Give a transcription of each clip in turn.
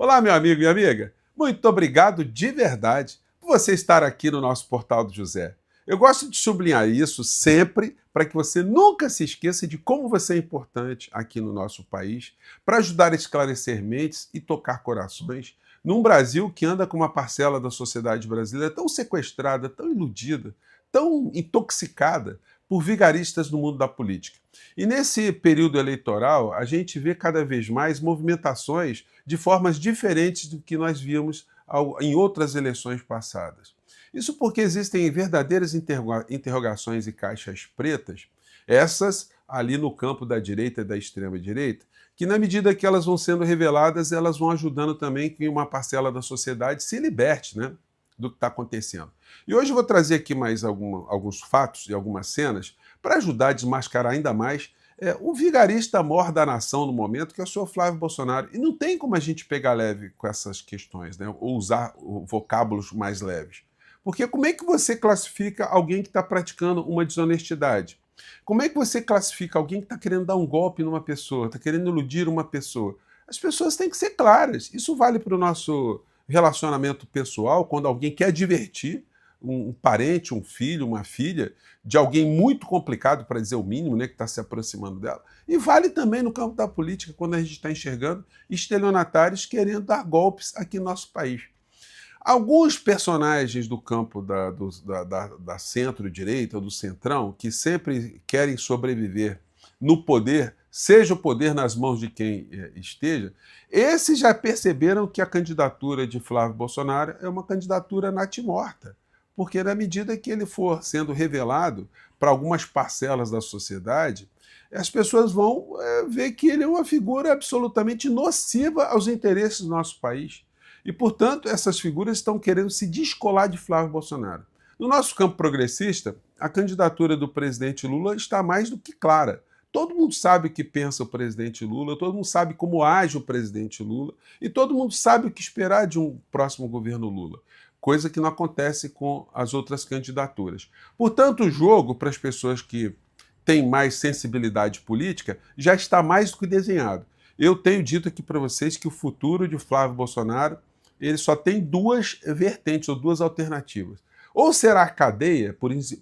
Olá, meu amigo e amiga. Muito obrigado de verdade por você estar aqui no nosso Portal do José. Eu gosto de sublinhar isso sempre para que você nunca se esqueça de como você é importante aqui no nosso país para ajudar a esclarecer mentes e tocar corações num Brasil que anda com uma parcela da sociedade brasileira tão sequestrada, tão iludida, tão intoxicada por vigaristas no mundo da política. E nesse período eleitoral, a gente vê cada vez mais movimentações de formas diferentes do que nós víamos em outras eleições passadas. Isso porque existem verdadeiras interrogações e caixas pretas, essas ali no campo da direita e da extrema-direita, que na medida que elas vão sendo reveladas, elas vão ajudando também que uma parcela da sociedade se liberte, né, do que está acontecendo. E hoje eu vou trazer aqui mais alguns fatos e algumas cenas para ajudar a desmascarar ainda mais o vigarista mor da nação no momento, que é o senhor Flávio Bolsonaro. E não tem como a gente pegar leve com essas questões, né, ou usar vocábulos mais leves. Porque como é que você classifica alguém que está praticando uma desonestidade? Como é que você classifica alguém que está querendo dar um golpe numa pessoa, está querendo iludir uma pessoa? As pessoas têm que ser claras. Isso vale para o nosso relacionamento pessoal, quando alguém quer divertir um parente, um filho, uma filha, de alguém muito complicado, para dizer o mínimo, né, que está se aproximando dela. E vale também no campo da política, quando a gente está enxergando estelionatários querendo dar golpes aqui no nosso país. Alguns personagens do campo da centro-direita ou do centrão, que sempre querem sobreviver no poder, seja o poder nas mãos de quem esteja, esses já perceberam que a candidatura de Flávio Bolsonaro é uma candidatura natimorta, porque na medida que ele for sendo revelado para algumas parcelas da sociedade, as pessoas vão ver que ele é uma figura absolutamente nociva aos interesses do nosso país. E, portanto, essas figuras estão querendo se descolar de Flávio Bolsonaro. No nosso campo progressista, a candidatura do presidente Lula está mais do que clara. Todo mundo sabe o que pensa o presidente Lula, todo mundo sabe como age o presidente Lula, e todo mundo sabe o que esperar de um próximo governo Lula, coisa que não acontece com as outras candidaturas. Portanto, o jogo, para as pessoas que têm mais sensibilidade política, já está mais do que desenhado. Eu tenho dito aqui para vocês que o futuro de Flávio Bolsonaro ele só tem duas vertentes ou duas alternativas. Ou será a cadeia,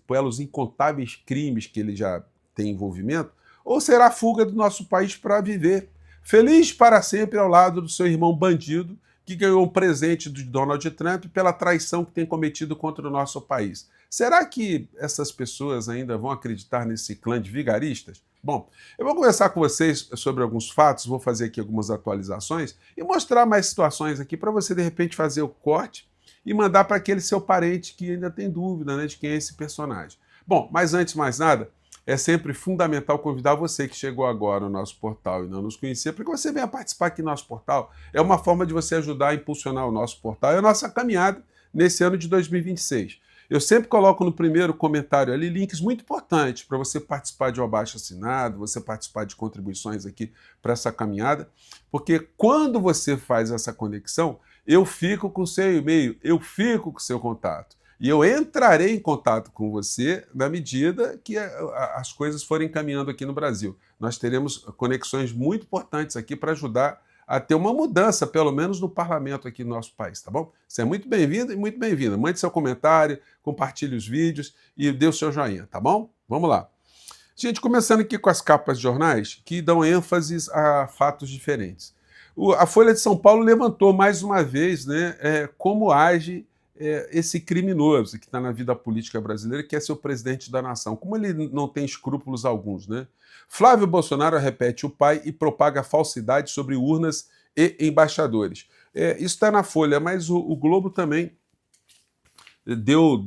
pelos incontáveis crimes que ele já tem envolvimento, ou será a fuga do nosso país para viver feliz para sempre ao lado do seu irmão bandido, que ganhou um presente de Donald Trump pela traição que tem cometido contra o nosso país. Será que essas pessoas ainda vão acreditar nesse clã de vigaristas? Bom, eu vou conversar com vocês sobre alguns fatos, vou fazer aqui algumas atualizações e mostrar mais situações aqui para você, de repente, fazer o corte e mandar para aquele seu parente que ainda tem dúvida, né, de quem é esse personagem. Bom, mas antes de mais nada, é sempre fundamental convidar você que chegou agora no nosso portal e não nos conhecia, para que você venha participar aqui no nosso portal. É uma forma de você ajudar a impulsionar o nosso portal e a nossa caminhada nesse ano de 2026. Eu sempre coloco no primeiro comentário ali links muito importantes para você participar de um abaixo-assinado, você participar de contribuições aqui para essa caminhada, porque quando você faz essa conexão, eu fico com o seu e-mail, eu fico com o seu contato. E eu entrarei em contato com você na medida que as coisas forem caminhando aqui no Brasil. Nós teremos conexões muito importantes aqui para ajudar a ter uma mudança, pelo menos no parlamento aqui no nosso país, tá bom? Você é muito bem-vindo e muito bem-vinda. Mande seu comentário, compartilhe os vídeos e dê o seu joinha, tá bom? Vamos lá. Gente, começando aqui com as capas de jornais que dão ênfase a fatos diferentes. A Folha de São Paulo levantou mais uma vez, né, como age esse criminoso que está na vida política brasileira, que é ser o presidente da nação. Como ele não tem escrúpulos alguns, né? Flávio Bolsonaro repete o pai e propaga falsidade sobre urnas e embaixadores. Isso está na Folha, mas o Globo também deu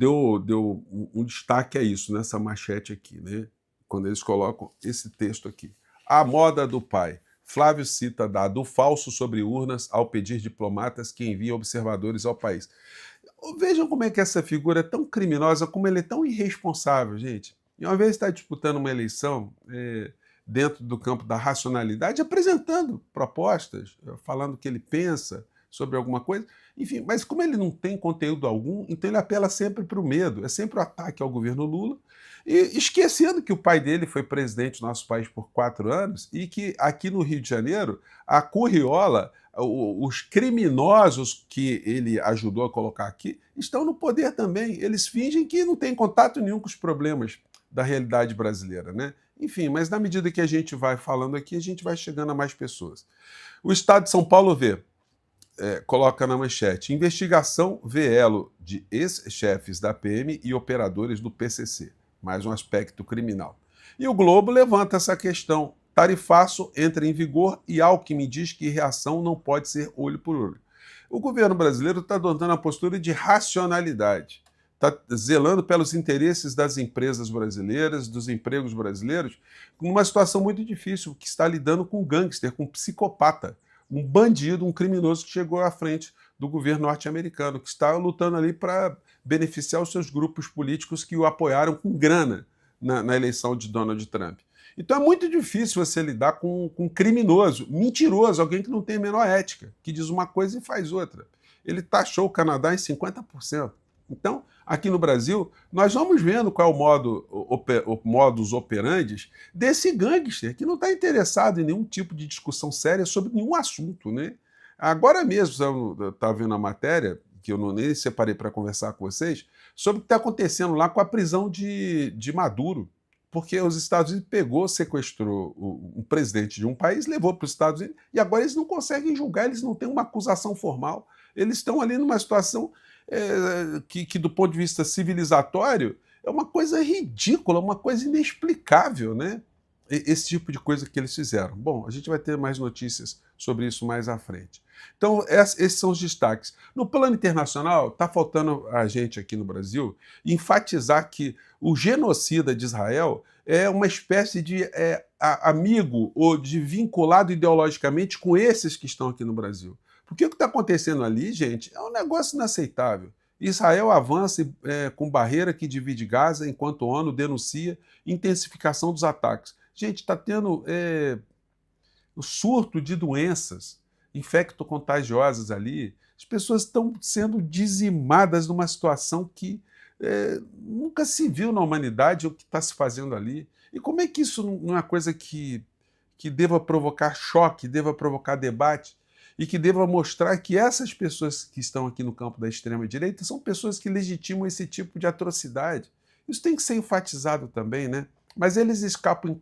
um destaque a isso, nessa manchete aqui, né? Quando eles colocam esse texto aqui. A moda do pai. Flávio cita dado falso sobre urnas ao pedir diplomatas que enviam observadores ao país. Vejam como é que essa figura é tão criminosa, como ele é tão irresponsável, gente. E uma vez está disputando uma eleição dentro do campo da racionalidade, apresentando propostas, falando o que ele pensa sobre alguma coisa, enfim, mas como ele não tem conteúdo algum, então ele apela sempre para o medo, é sempre o ataque ao governo Lula, e esquecendo que o pai dele foi presidente do nosso país por 4 anos e que aqui no Rio de Janeiro a curriola os criminosos que ele ajudou a colocar aqui estão no poder também. Eles fingem que não tem contato nenhum com os problemas da realidade brasileira, né? Enfim, mas na medida que a gente vai falando aqui, a gente vai chegando a mais pessoas. O Estado de São Paulo coloca na manchete: investigação vê elo de ex-chefes da PM e operadores do PCC. Mais um aspecto criminal. E o Globo levanta essa questão. Tarifaço entra em vigor e Alckmin diz que reação não pode ser olho por olho. O governo brasileiro está adotando a postura de racionalidade. Está zelando pelos interesses das empresas brasileiras, dos empregos brasileiros, numa situação muito difícil, que está lidando com um gangster, com um psicopata, um bandido, um criminoso que chegou à frente do governo norte-americano, que está lutando ali para beneficiar os seus grupos políticos que o apoiaram com grana na eleição de Donald Trump. Então é muito difícil você lidar com um criminoso, mentiroso, alguém que não tem a menor ética, que diz uma coisa e faz outra. Ele taxou o Canadá em 50%. Então, aqui no Brasil, nós vamos vendo qual é o modus operandi desse gangster, que não está interessado em nenhum tipo de discussão séria sobre nenhum assunto, né? Agora mesmo, eu estava vendo a matéria, que eu nem separei para conversar com vocês, sobre o que está acontecendo lá com a prisão de Maduro. Porque os Estados Unidos sequestrou um presidente de um país, levou para os Estados Unidos, e agora eles não conseguem julgar, eles não têm uma acusação formal. Eles estão ali numa situação que, do ponto de vista civilizatório, é uma coisa ridícula, uma coisa inexplicável, né? Esse tipo de coisa que eles fizeram. Bom, a gente vai ter mais notícias sobre isso mais à frente. Então, esses são os destaques. No plano internacional, está faltando a gente aqui no Brasil enfatizar que o genocida de Israel é uma espécie de amigo ou de vinculado ideologicamente com esses que estão aqui no Brasil. Porque o que está acontecendo ali, gente, é um negócio inaceitável. Israel avança com barreira que divide Gaza, enquanto a ONU denuncia intensificação dos ataques. Gente, está tendo o surto de doenças infecto-contagiosas ali. As pessoas estão sendo dizimadas numa situação que nunca se viu na humanidade o que está se fazendo ali. E como é que isso não é uma coisa que deva provocar choque, deva provocar debate e que deva mostrar que essas pessoas que estão aqui no campo da extrema-direita são pessoas que legitimam esse tipo de atrocidade? Isso tem que ser enfatizado também, né? Mas eles escapam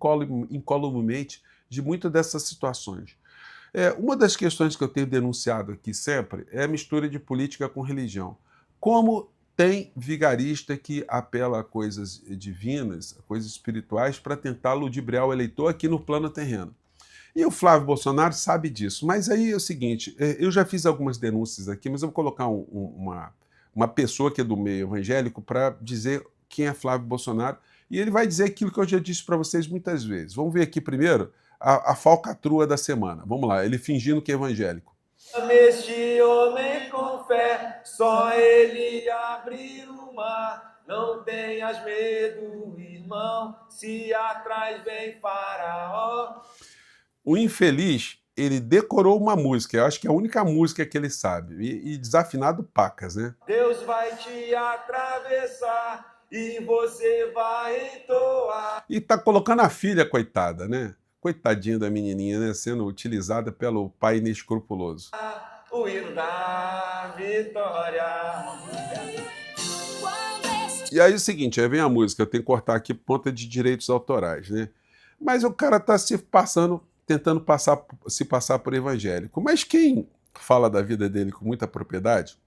incolumemente de muitas dessas situações. Uma das questões que eu tenho denunciado aqui sempre é a mistura de política com religião. Como tem vigarista que apela a coisas divinas, a coisas espirituais, para tentar ludibriar o eleitor aqui no plano terreno. E o Flávio Bolsonaro sabe disso. Mas aí é o seguinte, eu já fiz algumas denúncias aqui, mas eu vou colocar uma pessoa que é do meio evangélico para dizer quem é Flávio Bolsonaro, e ele vai dizer aquilo que eu já disse para vocês muitas vezes. Vamos ver aqui primeiro a falcatrua da semana. Vamos lá, ele fingindo que é evangélico. Este homem com fé, só ele abrir o mar. Não tenhas medo, irmão, se atrás vem Faraó. O infeliz, ele decorou uma música, eu acho que é a única música que ele sabe, e desafinado pacas, né? Deus vai te atravessar e você vai entoar. E tá colocando a filha, coitada, né? Coitadinha da menininha, né? Sendo utilizada pelo pai inescrupuloso. O hino da vitória. E aí é o seguinte, aí vem a música, eu tenho que cortar aqui por conta de direitos autorais, né? Mas o cara tá tentando se passar por evangélico. Mas quem fala da vida dele com muita propriedade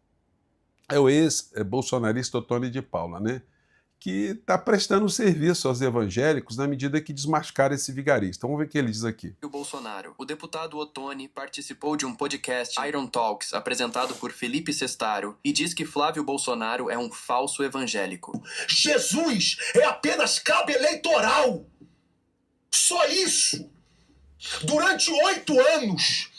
é o ex-bolsonarista Ottoni de Paula, né? Que está prestando serviço aos evangélicos na medida que desmascara esse vigarista. Vamos ver o que ele diz aqui. O Bolsonaro. O deputado Ottoni participou de um podcast Iron Talks, apresentado por Felipe Sestaro, e diz que Flávio Bolsonaro é um falso evangélico. Jesus é apenas cabo eleitoral. Só isso. Durante 8 anos,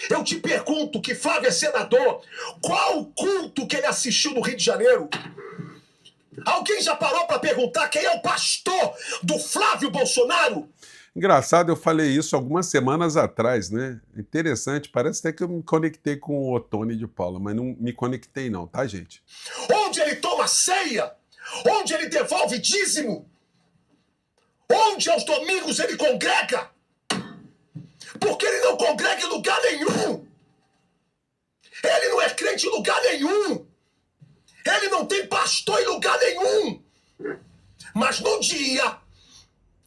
eu te pergunto que Flávio é senador, qual o culto que ele assistiu no Rio de Janeiro? Alguém já parou para perguntar quem é o pastor do Flávio Bolsonaro? Engraçado, eu falei isso algumas semanas atrás, né? Interessante, parece até que eu me conectei com o Ottoni de Paula, mas não me conectei não, tá, gente? Onde ele toma ceia? Onde ele devolve dízimo? Onde aos domingos ele congrega? Porque ele não congrega em lugar nenhum. presidente em lugar nenhum. Ele não tem pastor em lugar nenhum. Mas no dia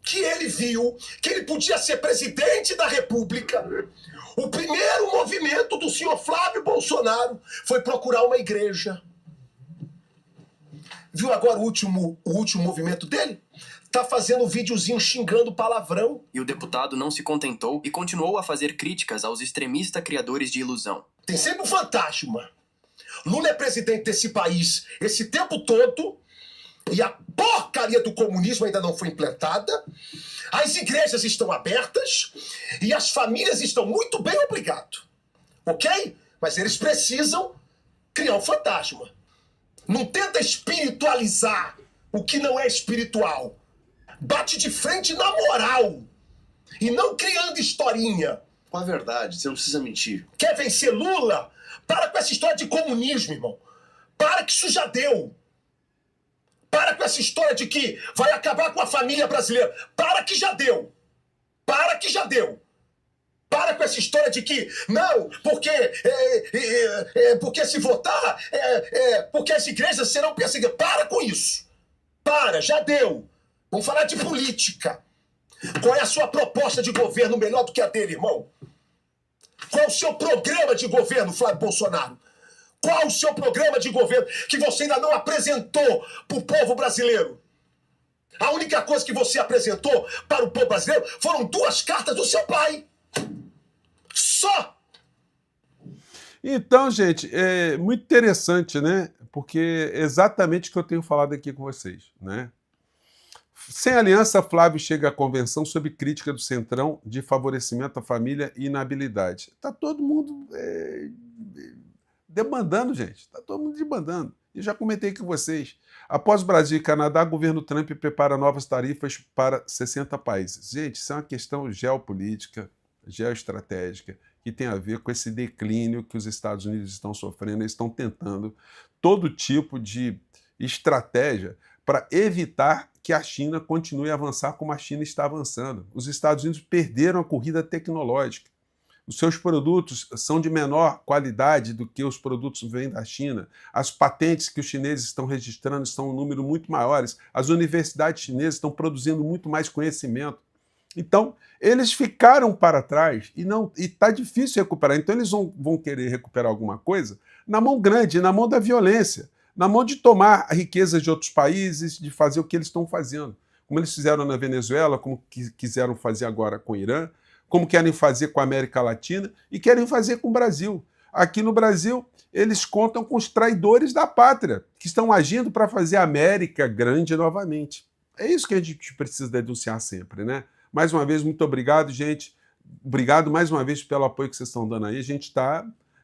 que ele viu que ele podia ser presidente da República, o primeiro movimento do senhor Flávio Bolsonaro foi procurar uma igreja. Viu agora o último movimento dele? Tá fazendo um videozinho xingando palavrão. E o deputado não se contentou e continuou a fazer críticas aos extremistas criadores de ilusão. Tem sempre um fantasma. Lula é presidente desse país esse tempo todo e a porcaria do comunismo ainda não foi implantada. As igrejas estão abertas e as famílias estão muito bem, obrigado. Ok? Mas eles precisam criar um fantasma. Não tenta espiritualizar o que não é espiritual. Bate de frente na moral e não criando historinha. Com a verdade, você não precisa mentir. Quer vencer Lula? Para com essa história de comunismo, irmão. Para que isso já deu. Para com essa história de que vai acabar com a família brasileira. Para que já deu. Para que já deu. Para com essa história de que, não, porque se votar, porque as igrejas serão perseguidas. Para com isso. Para, já deu. Vamos falar de política. Qual é a sua proposta de governo melhor do que a dele, irmão? Qual é o seu programa de governo, Flávio Bolsonaro? Qual o seu programa de governo que você ainda não apresentou para o povo brasileiro? A única coisa que você apresentou para o povo brasileiro foram 2 cartas do seu pai. Só! Então, gente, é muito interessante, né? Porque é exatamente o que eu tenho falado aqui com vocês, né? Sem aliança, Flávio chega à convenção sob crítica do Centrão de favorecimento à família e inabilidade. Está todo mundo demandando, gente. Está todo mundo demandando. E já comentei com vocês. Após Brasil e Canadá, o governo Trump prepara novas tarifas para 60 países. Gente, isso é uma questão geopolítica, geoestratégica, que tem a ver com esse declínio que os Estados Unidos estão sofrendo. Eles estão tentando todo tipo de estratégia para evitar que a China continue a avançar como a China está avançando. Os Estados Unidos perderam a corrida tecnológica. Os seus produtos são de menor qualidade do que os produtos que vêm da China. As patentes que os chineses estão registrando são um número muito maiores. As universidades chinesas estão produzindo muito mais conhecimento. Então, eles ficaram para trás e está difícil recuperar. Então, eles vão querer recuperar alguma coisa na mão grande, na mão da violência, na mão de tomar a riqueza de outros países, de fazer o que eles estão fazendo. Como eles fizeram na Venezuela, como quiseram fazer agora com o Irã, como querem fazer com a América Latina e querem fazer com o Brasil. Aqui no Brasil, eles contam com os traidores da pátria, que estão agindo para fazer a América grande novamente. É isso que a gente precisa denunciar sempre, né? Mais uma vez, muito obrigado, gente. Obrigado mais uma vez pelo apoio que vocês estão dando aí. A gente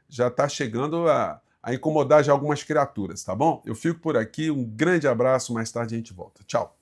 já está chegando a incomodar já algumas criaturas, tá bom? Eu fico por aqui, um grande abraço, mais tarde a gente volta. Tchau.